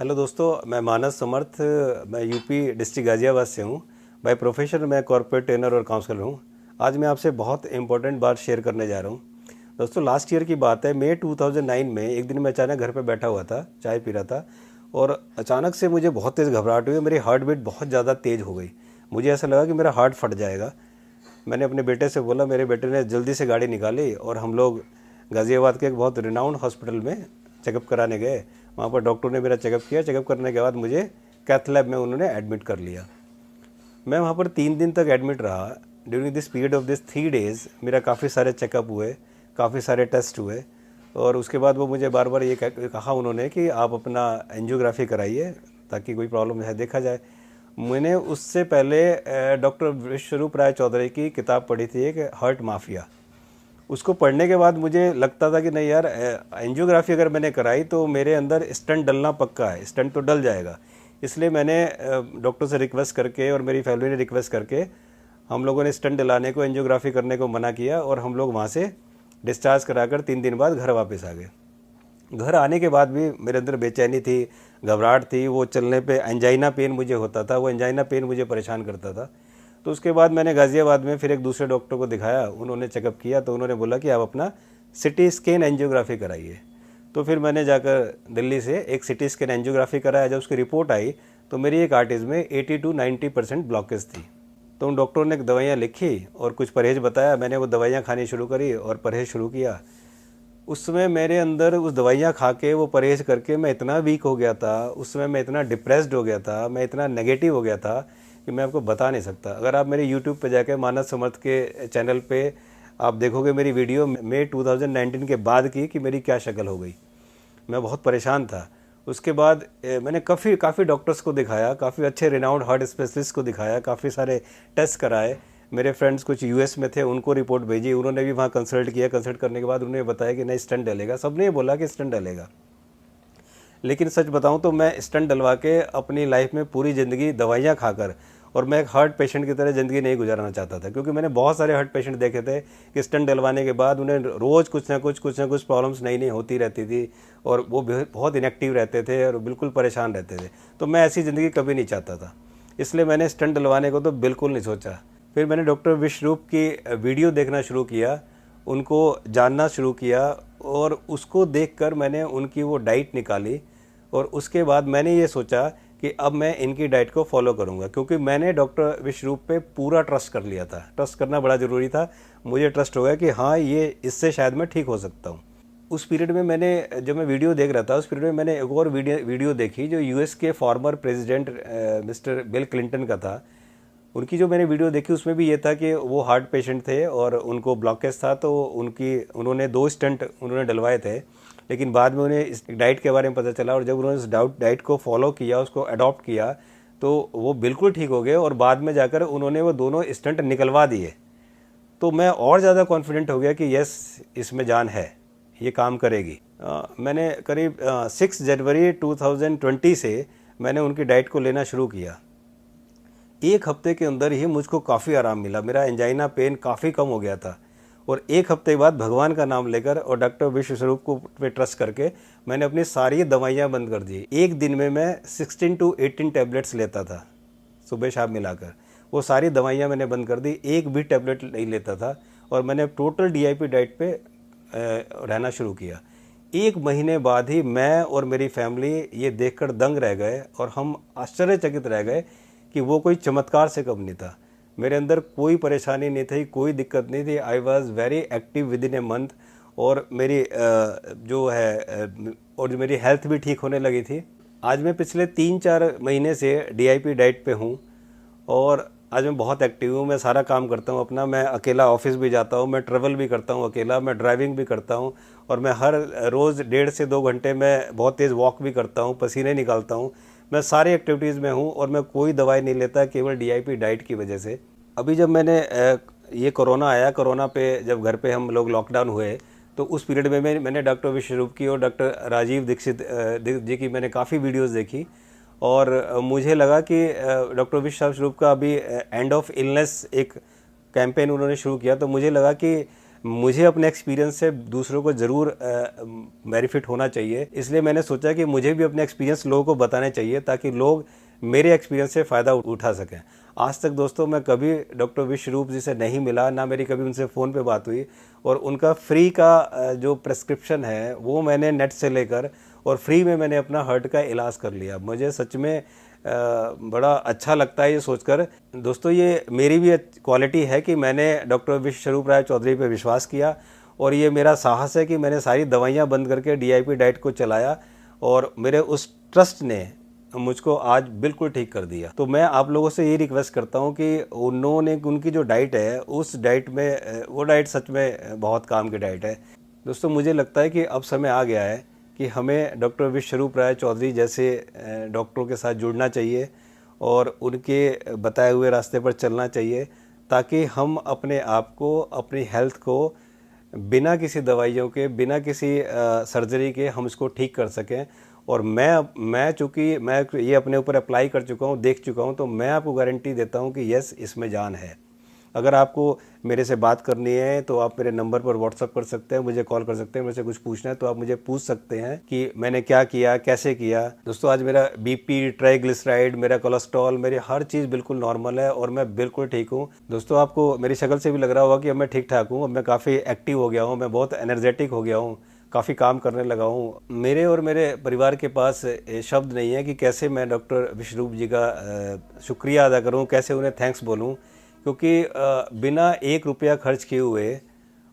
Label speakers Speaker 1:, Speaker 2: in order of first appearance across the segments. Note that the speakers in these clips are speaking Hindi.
Speaker 1: हेलो दोस्तों, मैं मानस समर्थ। मैं यूपी डिस्ट्रिक्ट गाज़ियाबाद से हूँ। बाय प्रोफेशन मैं कॉर्पोरेट ट्रेनर और काउंसलर हूँ। आज मैं आपसे बहुत इंपॉर्टेंट बात शेयर करने जा रहा हूँ। दोस्तों, लास्ट ईयर की बात है, मई 2009 में एक दिन मैं अचानक घर पे बैठा हुआ था, चाय पी रहा था और अचानक से मुझे बहुत तेज़ घबराहट हुई। मेरी हार्ट बीट बहुत ज़्यादा तेज़ हो गई। मुझे ऐसा लगा कि मेरा हार्ट फट जाएगा। मैंने अपने बेटे से बोला, मेरे बेटे ने जल्दी से गाड़ी निकाली और हम लोग गाज़ियाबाद के एक बहुत रिनाउंड हॉस्पिटल में चेकअप कराने गए। वहाँ पर डॉक्टर ने मेरा चेकअप किया। चेकअप करने के बाद मुझे कैथ लैब में उन्होंने एडमिट कर लिया। मैं वहाँ पर 3 दिन तक एडमिट रहा। During this period of this 3 days मेरा काफ़ी सारे चेकअप हुए, काफ़ी सारे टेस्ट हुए और उसके बाद वो मुझे बार बार ये कहा उन्होंने कि आप अपना एंजियोग्राफी कराइए ताकि कोई प्रॉब्लम है देखा जाए। मैंने उससे पहले डॉक्टर विश्वरूप राय चौधरी की किताब पढ़ी थी, एक हार्ट माफिया। उसको पढ़ने के बाद मुझे लगता था कि नहीं यार, एंजियोग्राफी अगर मैंने कराई तो मेरे अंदर स्टंट डलना पक्का है, स्टंट तो डल जाएगा। इसलिए मैंने डॉक्टर से रिक्वेस्ट करके और मेरी फैमिली ने रिक्वेस्ट करके हम लोगों ने स्टंट डलाने को, एंजियोग्राफी करने को मना किया और हम लोग वहाँ से डिस्चार्ज कराकर 3 दिन बाद घर वापस आ गए। घर आने के बाद भी मेरे अंदर बेचैनी थी, घबराहट थी। वो चलने पे एंजाइना पेन मुझे होता था, वो एंजाइना पेन मुझे परेशान करता था। तो उसके बाद मैंने गाज़ियाबाद में फिर एक दूसरे डॉक्टर को दिखाया। उन्होंने चेकअप किया तो उन्होंने बोला कि आप अपना सिटी स्कैन एंजियोग्राफी कराइए। तो फिर मैंने जाकर दिल्ली से एक सिटी स्कैन एंजियोग्राफी कराया। जब उसकी रिपोर्ट आई तो मेरी एक आर्टरीज में 80 to 90% ब्लॉकेज थी। तो उन डॉक्टरों ने दवाइयाँ लिखी और कुछ परहेज बताया। मैंने वो दवाइयाँ खानी शुरू करी और परहेज शुरू किया। उस समय मेरे अंदर उस दवाइयाँ खा के, वो परहेज करके मैं इतना वीक हो गया था, उस समय मैं इतना डिप्रेस्ड हो गया था, मैं इतना नेगेटिव हो गया था कि मैं आपको बता नहीं सकता। अगर आप मेरे यूट्यूब पे जाकर मानस समर्थ के चैनल पे आप देखोगे मेरी वीडियो मई 2019 के बाद की कि मेरी क्या शक्ल हो गई। मैं बहुत परेशान था। उसके बाद मैंने काफ़ी डॉक्टर्स को दिखाया, काफ़ी अच्छे रिनाउंड हार्ट स्पेशलिस्ट को दिखाया, काफ़ी सारे टेस्ट कराए। मेरे फ्रेंड्स कुछ यूएस में थे, उनको रिपोर्ट भेजी, उन्होंने भी वहाँ कंसल्ट किया। कंसल्ट करने के बाद उन्होंने बताया कि नहीं, स्टंट डलेगा। सबने ये बोला कि स्टंट डलेगा। लेकिन सच बताऊं तो मैं स्टंट डलवा के अपनी लाइफ में पूरी ज़िंदगी दवाइयाँ खाकर, और मैं एक हार्ट पेशेंट की तरह ज़िंदगी नहीं गुजारना चाहता था, क्योंकि मैंने बहुत सारे हार्ट पेशेंट देखे थे कि स्टंट डलवाने के बाद उन्हें रोज़ कुछ ना कुछ प्रॉब्लम्स नई नई होती रहती थी और वो बहुत इनएक्टिव रहते थे और बिल्कुल परेशान रहते थे। तो मैं ऐसी ज़िंदगी कभी नहीं चाहता था, इसलिए मैंने स्टंट डलवाने को तो बिल्कुल नहीं सोचा। फिर मैंने डॉक्टर विश्वरूप की वीडियो देखना शुरू किया, उनको जानना शुरू किया और उसको देखकर मैंने उनकी वो डाइट निकाली और उसके बाद मैंने ये सोचा कि अब मैं इनकी डाइट को फॉलो करूंगा, क्योंकि मैंने डॉक्टर विश्वरूप पे पूरा ट्रस्ट कर लिया था। ट्रस्ट करना बड़ा ज़रूरी था। मुझे ट्रस्ट हो गया कि हाँ, ये इससे शायद मैं ठीक हो सकता हूँ। उस पीरियड में जब मैं वीडियो देख रहा था, उस पीरियड में मैंने एक और वीडियो देखी जो यूएस के former president mister bill Clinton का था। उनकी जो मैंने वीडियो देखी उसमें भी ये था कि वो हार्ट पेशेंट थे और उनको ब्लॉकेज था, तो उन्होंने 2 स्टंट उन्होंने डलवाए थे। लेकिन बाद में उन्हें इस डाइट के बारे में पता चला और जब उन्होंने इस डाइट को फॉलो किया, उसको अडॉप्ट किया, तो वो बिल्कुल ठीक हो गए और बाद में जाकर उन्होंने वो दोनों स्टंट निकलवा दिए। तो मैं और ज़्यादा कॉन्फिडेंट हो गया कि यस, इसमें जान है, ये काम करेगी। मैंने करीब 6 जनवरी 2020 से मैंने उनकी डाइट को लेना शुरू किया। एक हफ्ते के अंदर ही मुझको काफ़ी आराम मिला। मेरा एंजाइना पेन काफ़ी कम हो गया था और एक हफ्ते बाद भगवान का नाम लेकर और डॉक्टर विश्वस्वरूप को पे ट्रस्ट करके मैंने अपनी सारी दवाइयाँ बंद कर दी। एक दिन में मैं 16 to 18 टैबलेट्स लेता था, सुबह शाम मिलाकर। वो सारी दवाइयाँ मैंने बंद कर दी, एक भी टैबलेट नहीं लेता था और मैंने टोटल डीआईपी डाइट पे रहना शुरू किया। 1 महीने बाद ही मैं और मेरी फैमिली ये देखकर दंग रह गए और हम आश्चर्यचकित रह गए कि वो कोई चमत्कार से कम नहीं था। मेरे अंदर कोई परेशानी नहीं थी, कोई दिक्कत नहीं थी। I was very active with in a month और मेरी जो मेरी हेल्थ भी ठीक होने लगी थी। आज मैं पिछले 3-4 महीने से डीआईपी डाइट पे हूँ और आज मैं बहुत एक्टिव हूँ। मैं सारा काम करता हूँ अपना। मैं अकेला ऑफिस भी जाता हूँ, मैं ट्रैवल भी करता हूँ अकेला, मैं ड्राइविंग भी करता हूँ और मैं हर रोज़ 1.5 से 2 घंटे मैं बहुत तेज़ वॉक भी करता हूँ, पसीने निकालता हूँ। मैं सारी एक्टिविटीज़ में हूँ और मैं कोई दवाई नहीं लेता, केवल डीआईपी डाइट की वजह से। अभी जब ये कोरोना आया, कोरोना पे जब घर पे हम लोग लॉकडाउन हुए, तो उस पीरियड में मैंने डॉक्टर विश्वरूप की और डॉक्टर राजीव दीक्षित जी की मैंने काफ़ी वीडियोस देखी और मुझे लगा कि डॉक्टर विश्वरूप का अभी एंड ऑफ इलनेस एक कैंपेन उन्होंने शुरू किया। तो मुझे लगा कि मुझे अपने एक्सपीरियंस से दूसरों को ज़रूर बेनिफिट होना चाहिए, इसलिए मैंने सोचा कि मुझे भी अपने एक्सपीरियंस लोगों को बताने चाहिए ताकि लोग मेरे एक्सपीरियंस से फ़ायदा उठा सकें। आज तक दोस्तों मैं कभी डॉक्टर विश्वरूप जी से नहीं मिला, ना मेरी कभी उनसे फ़ोन पे बात हुई, और उनका फ्री का जो प्रेस्क्रिप्शन है वो मैंने नेट से लेकर और फ्री में मैंने अपना हार्ट का इलाज कर लिया। मुझे सच में बड़ा अच्छा लगता है ये सोचकर। दोस्तों ये मेरी भी क्वालिटी है कि मैंने डॉक्टर विश्वरूप राय चौधरी पे विश्वास किया, और ये मेरा साहस है कि मैंने सारी दवाइयाँ बंद करके DIP डाइट को चलाया, और मेरे उस ट्रस्ट ने मुझको आज बिल्कुल ठीक कर दिया। तो मैं आप लोगों से ये रिक्वेस्ट करता हूँ कि उनकी जो डाइट है उस डाइट में, वो डाइट सच में बहुत काम की डाइट है। दोस्तों मुझे लगता है कि अब समय आ गया है कि हमें डॉक्टर विश्वरूप राय चौधरी जैसे डॉक्टरों के साथ जुड़ना चाहिए और उनके बताए हुए रास्ते पर चलना चाहिए, ताकि हम अपने आप को, अपनी हेल्थ को बिना किसी दवाइयों के, बिना किसी सर्जरी के हम इसको ठीक कर सकें। और मैं चूँकि मैं ये अपने ऊपर अप्लाई कर चुका हूँ, देख चुका हूँ, तो मैं आपको गारंटी देता हूँ कि यस, इसमें जान है। अगर आपको मेरे से बात करनी है तो आप मेरे नंबर पर व्हाट्सअप कर सकते हैं, मुझे कॉल कर सकते हैं। मेरे से कुछ पूछना है तो आप मुझे पूछ सकते हैं कि मैंने क्या किया, कैसे किया। दोस्तों आज मेरा BP, ट्राइग्लिसराइड, मेरा कोलेस्ट्रॉल, मेरी हर चीज़ बिल्कुल नॉर्मल है और मैं बिल्कुल ठीक हूँ। दोस्तों आपको मेरी शक्ल से भी लग रहा होगा कि अब मैं ठीक ठाक हूँ, अब मैं काफ़ी एक्टिव हो गया हूँ, मैं बहुत एनर्जेटिक हो गया हूँ, काफ़ी काम करने लगा हूँ। मेरे और मेरे परिवार के पास शब्द नहीं है कि कैसे मैं डॉक्टर विश्वरूप जी का शुक्रिया अदा करूँ, कैसे उन्हें थैंक्स बोलूँ, क्योंकि बिना 1 रुपया खर्च किए हुए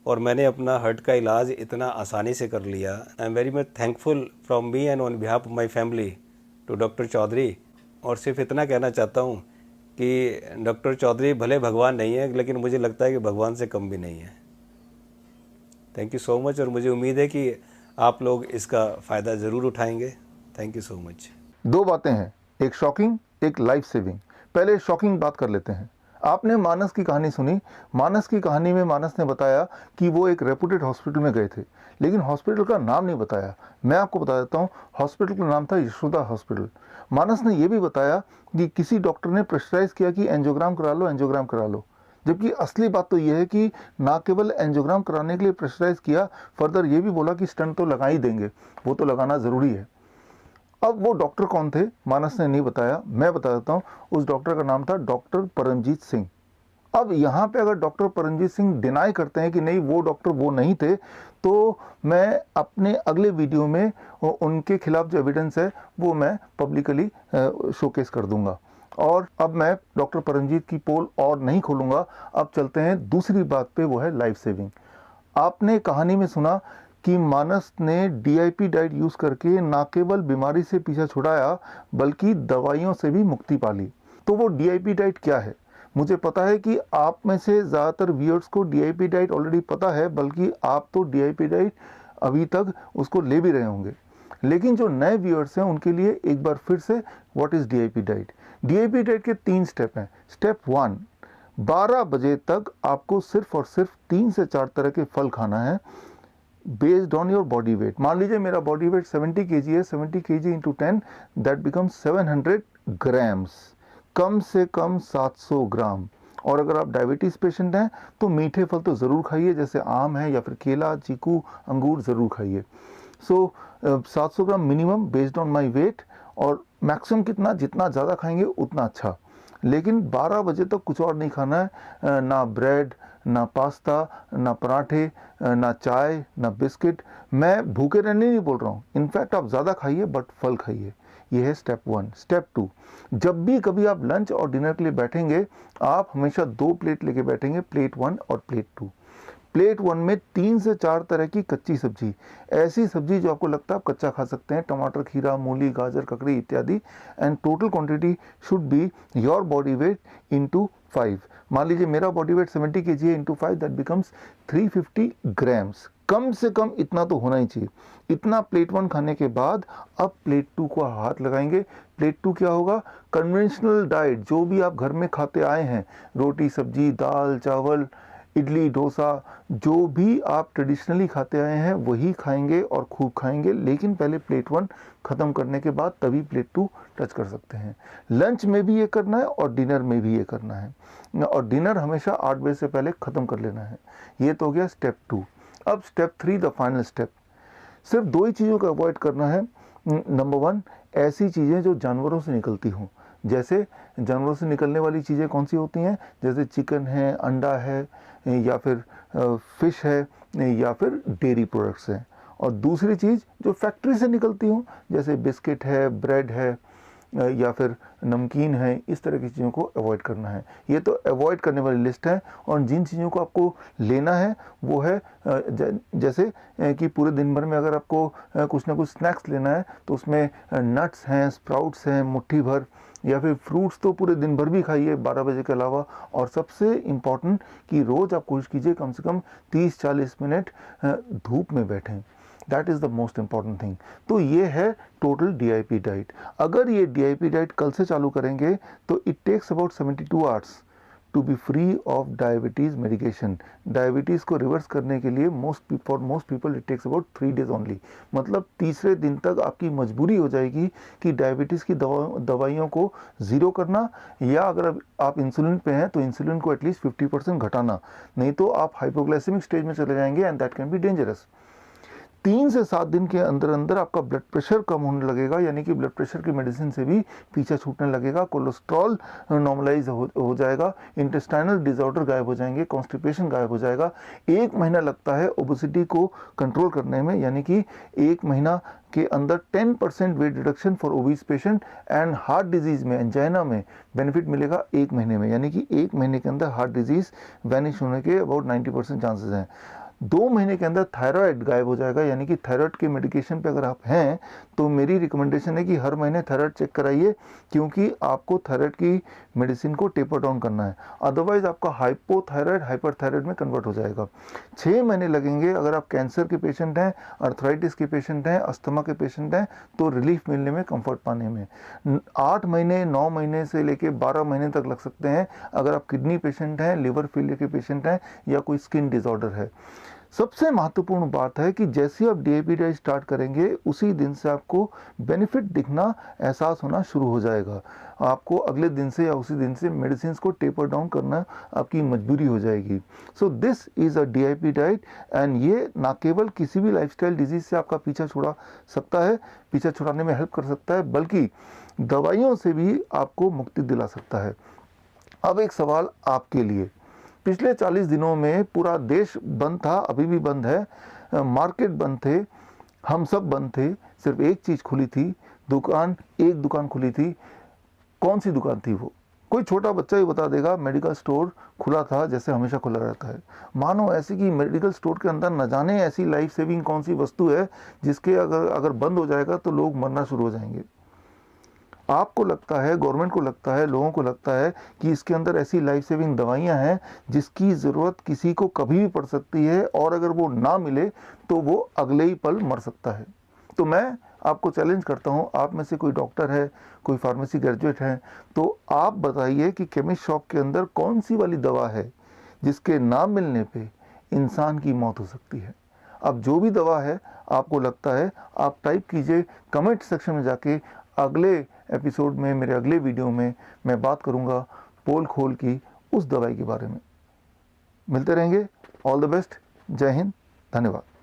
Speaker 1: और मैंने अपना हार्ट का इलाज इतना आसानी से कर लिया। I am very much thankful from me and on behalf of my family to doctor Chaudhary. और सिर्फ इतना कहना चाहता हूँ कि डॉक्टर चौधरी भले भगवान नहीं है, लेकिन मुझे लगता है कि भगवान से कम भी नहीं है। थैंक यू सो मच, और मुझे उम्मीद है कि आप लोग इसका फ़ायदा ज़रूर उठाएंगे। Thank you so much.
Speaker 2: 2 बातें हैं, एक शॉकिंग, एक लाइफ सेविंग। पहले शॉकिंग बात कर लेते हैं। आपने मानस की कहानी सुनी। मानस की कहानी में मानस ने बताया कि वो एक रेपुटेड हॉस्पिटल में गए थे, लेकिन हॉस्पिटल का नाम नहीं बताया। मैं आपको बता देता हूँ, हॉस्पिटल का नाम था यशोदा हॉस्पिटल। मानस ने यह भी बताया कि किसी डॉक्टर ने प्रेशराइज किया कि एंजियोग्राम करा लो, एंजियोग्राम करा लो। जबकि असली बात तो यह है कि ना केवल एंजियोग्राम कराने के लिए प्रेशराइज किया, फर्दर ये भी बोला कि स्टंट तो लगा ही देंगे, वो तो लगाना ज़रूरी है। अब वो डॉक्टर कौन थे मानस ने नहीं बताया, मैं बता देता हूँ। उस डॉक्टर का नाम था डॉक्टर परमजीत सिंह। अब यहाँ पे अगर डॉक्टर परमजीत सिंह डिनाई करते हैं कि नहीं वो डॉक्टर वो नहीं थे, तो मैं अपने अगले वीडियो में उनके खिलाफ जो एविडेंस है वो मैं पब्लिकली शोकेस कर दूंगा। और अब मैं डॉक्टर परमजीत की पोल और नहीं खोलूंगा। अब चलते हैं दूसरी बात पे, वो है लाइफ सेविंग। आपने कहानी में सुना कि मानस ने DIP डाइट यूज करके ना केवल बीमारी से पीछा छुड़ाया बल्कि दवाइयों से भी मुक्ति पा ली। तो वो DIP डाइट क्या है? मुझे पता है कि आप में से ज़्यादातर व्यूअर्स को DIP डाइट ऑलरेडी पता है, बल्कि आप तो DIP डाइट अभी तक उसको ले भी रहे होंगे। लेकिन जो नए व्यूअर्स हैं उनके लिए एक बार फिर से, what is DIP diet? DIP diet के 3 स्टेप हैं। स्टेप 1, 12 बजे तक आपको सिर्फ और सिर्फ 3 से 4 तरह के फल खाना है based on your body weight. मान लीजिए मेरा बॉडी वेट 70 kg है, 70 kg into 10 that becomes 700 grams, कम से कम 700 ग्राम। और अगर आप डायबिटीज पेशेंट हैं तो मीठे फल तो ज़रूर खाइए, जैसे आम है या फिर केला, चीकू, अंगूर ज़रूर खाइए। So 700 gram minimum based on my weight, और मैक्सिमम कितना, जितना ज़्यादा खाएंगे उतना अच्छा। लेकिन 12 बजे तक कुछ और नहीं खाना है, ना ब्रेड, ना पास्ता, ना पराठे, ना चाय, ना बिस्किट। मैं भूखे रहने नहीं बोल रहा हूँ, इनफैक्ट आप ज़्यादा खाइए बट फल खाइए। ये है स्टेप 1। स्टेप 2, जब भी कभी आप लंच और डिनर के लिए बैठेंगे, आप हमेशा 2 प्लेट लेके बैठेंगे, प्लेट 1 और प्लेट 2। प्लेट 1 में 3 से 4 तरह की कच्ची सब्जी, ऐसी सब्जी जो आपको लगता है आप कच्चा खा सकते हैं, टमाटर, खीरा, मूली, गाजर, ककड़ी इत्यादि। And total quantity should be your body weight into 5। मान लीजिए मेरा बॉडी वेट 70 kg है, इंटू 5 दैट बिकम्स 350 ग्राम्स। कम से कम इतना तो होना ही चाहिए। इतना प्लेट 1 खाने के बाद अब प्लेट 2 को हाथ लगाएंगे। प्लेट 2 क्या होगा? कन्वेंशनल डाइट, जो भी आप घर में खाते आए हैं, रोटी, सब्जी, दाल, चावल, इडली डोसा जो भी आप ट्रेडिशनली खाते आए हैं वही खाएंगे और खूब खाएंगे, लेकिन पहले प्लेट 1 ख़त्म करने के बाद तभी प्लेट 2 टच कर सकते हैं। लंच में भी ये करना है और डिनर में भी ये करना है, और डिनर हमेशा 8 बजे से पहले ख़त्म कर लेना है। ये तो हो गया स्टेप 2। अब स्टेप 3, द फाइनल स्टेप। सिर्फ 2 ही चीज़ों का अवॉइड करना है। नंबर 1, ऐसी चीज़ें जो जानवरों से निकलती हों। जैसे जानवरों से निकलने वाली चीज़ें कौन सी होती हैं? जैसे चिकन है, अंडा है, या फिर फिश है, या फिर डेयरी प्रोडक्ट्स हैं। और दूसरी चीज़ जो फैक्ट्री से निकलती हों, जैसे बिस्किट है, ब्रेड है, या फिर नमकीन है, इस तरह की चीज़ों को अवॉइड करना है। ये तो अवॉइड करने वाली लिस्ट है। और जिन चीज़ों को आपको लेना है वो है जैसे कि पूरे दिन भर में अगर आपको कुछ ना कुछ स्नैक्स लेना है तो उसमें नट्स हैं, स्प्राउट्स हैं मुट्ठी भर, या फिर फ्रूट्स तो पूरे दिन भर भी खाइए 12 बजे के अलावा। और सबसे इम्पॉर्टेंट कि रोज़ आप कोशिश कीजिए कम से कम 30-40 मिनट धूप में बैठें। That is the most important thing. तो ये है टोटल DIP डाइट। अगर ये DIP डाइट कल से चालू करेंगे तो it takes about 72 hours to be free of diabetes medication. Diabetes को रिवर्स करने के लिए for most people it takes about 3 days only. मतलब तीसरे दिन तक आपकी मजबूरी हो जाएगी कि डायबिटीज़ की दवाइयों को ज़ीरो करना, या अगर आप इंसुलिन पे हैं तो इंसुलिन को एटलीस्ट 50% घटाना, नहीं तो आप हाइपोग्लाइसेमिक स्टेज में चले जाएंगे and that can be dangerous. 3 से 7 दिन के अंदर अंदर आपका ब्लड प्रेशर कम होने लगेगा, यानी कि ब्लड प्रेशर की मेडिसिन से भी पीछा छूटने लगेगा, कोलेस्ट्रॉल नॉर्मलाइज हो जाएगा, इंटेस्टाइनल डिसऑर्डर गायब हो जाएंगे, कॉन्स्टिपेशन गायब हो जाएगा। 1 महीना लगता है ओबेसिटी को कंट्रोल करने में, यानी कि 1 महीना के अंदर 10% weight reduction for obese patient. And heart disease में, एंजाइना में बेनिफिट मिलेगा 1 महीने में, यानी कि 1 महीने के अंदर हार्ट डिजीज़ वैनिश होने के अबाउट 90% चांसेस हैं। 2 महीने के अंदर थायराइड गायब हो जाएगा, यानी कि थायराइड के मेडिकेशन पे अगर आप हैं तो मेरी रिकमेंडेशन है कि हर महीने थायराइड चेक कराइए, क्योंकि आपको थायराइड की मेडिसिन को टेपर डाउन करना है, अदरवाइज आपका हाइपोथायराइड हाइपरथायराइड में कन्वर्ट हो जाएगा। 6 महीने लगेंगे अगर आप कैंसर के पेशेंट हैं, अर्थराइटिस के पेशेंट हैं, अस्थमा के पेशेंट हैं, तो रिलीफ मिलने में, कंफर्ट पाने में। 8 महीने 9 महीने से लेके 12 महीने तक लग सकते हैं अगर आप किडनी पेशेंट हैं, लिवर फेलियर के पेशेंट हैं, या कोई स्किन डिसऑर्डर है। सबसे महत्वपूर्ण बात है कि जैसे ही आप DIP डाइट स्टार्ट करेंगे उसी दिन से आपको बेनिफिट दिखना, एहसास होना शुरू हो जाएगा। आपको अगले दिन से या उसी दिन से मेडिसिन को टेपर डाउन करना आपकी मजबूरी हो जाएगी। So this is a DIP diet, and ये ना केवल किसी भी लाइफस्टाइल डिजीज से आपका पीछा छुड़ा सकता है, पीछा छुड़ाने में हेल्प कर सकता है, बल्कि दवाइयों से भी आपको मुक्ति दिला सकता है। अब एक सवाल आपके लिए। पिछले 40 दिनों में पूरा देश बंद था, अभी भी बंद है, मार्केट बंद थे, हम सब बंद थे, सिर्फ एक चीज़ खुली थी, एक दुकान खुली थी। कौन सी दुकान थी वो? कोई छोटा बच्चा ही बता देगा, मेडिकल स्टोर खुला था, जैसे हमेशा खुला रहता है। मानो ऐसे कि मेडिकल स्टोर के अंदर न जाने ऐसी लाइफ सेविंग कौन सी वस्तु है जिसके अगर बंद हो जाएगा तो लोग मरना शुरू हो जाएंगे। आपको लगता है, गवर्नमेंट को लगता है, लोगों को लगता है कि इसके अंदर ऐसी लाइफ सेविंग दवाइयां हैं जिसकी ज़रूरत किसी को कभी भी पड़ सकती है, और अगर वो ना मिले तो वो अगले ही पल मर सकता है। तो मैं आपको चैलेंज करता हूं, आप में से कोई डॉक्टर है, कोई फार्मेसी ग्रेजुएट है, तो आप बताइए कि केमिस्ट शॉप के अंदर कौन सी वाली दवा है जिसके ना मिलने पे इंसान की मौत हो सकती है। अब जो भी दवा है आपको लगता है, आप टाइप कीजिए कमेंट सेक्शन में जाके। अगले एपिसोड में, मेरे अगले वीडियो में मैं बात करूंगा पोल खोल की उस दवाई के बारे में। मिलते रहेंगे। All the best. जय हिंद। धन्यवाद।